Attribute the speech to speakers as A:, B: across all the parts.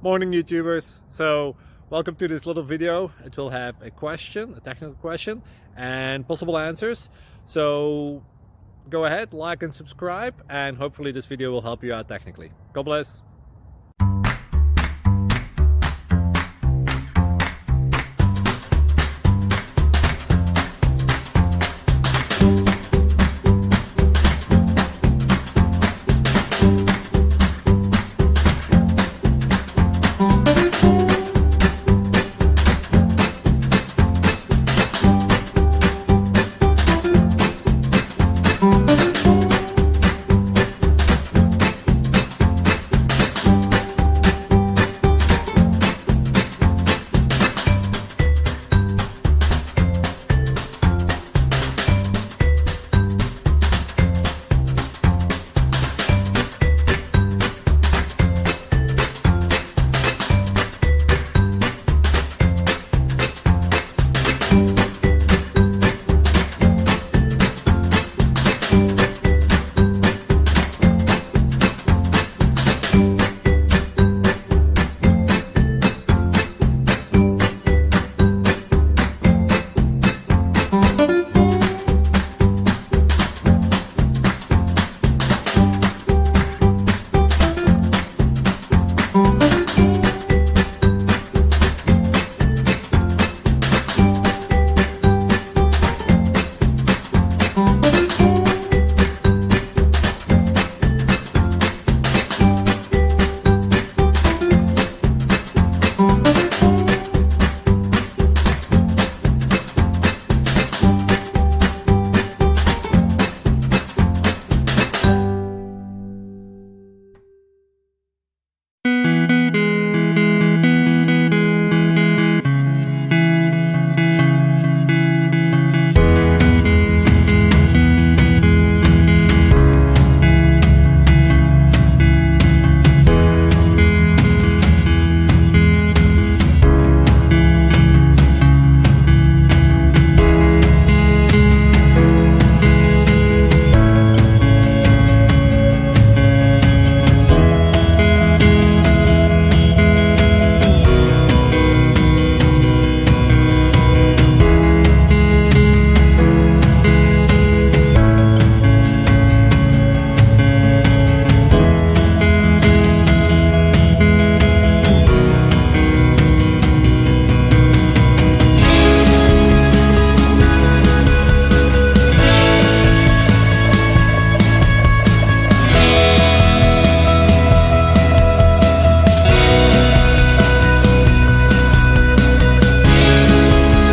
A: Morning YouTubers. So welcome to this little video. It will have a question, a technical question, and possible answers. So go ahead, like and subscribe, and hopefully this video will help you out technically. God bless.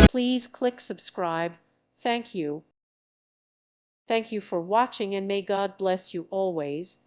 B: Please click subscribe. Thank you. Thank you for watching, and may God bless you always.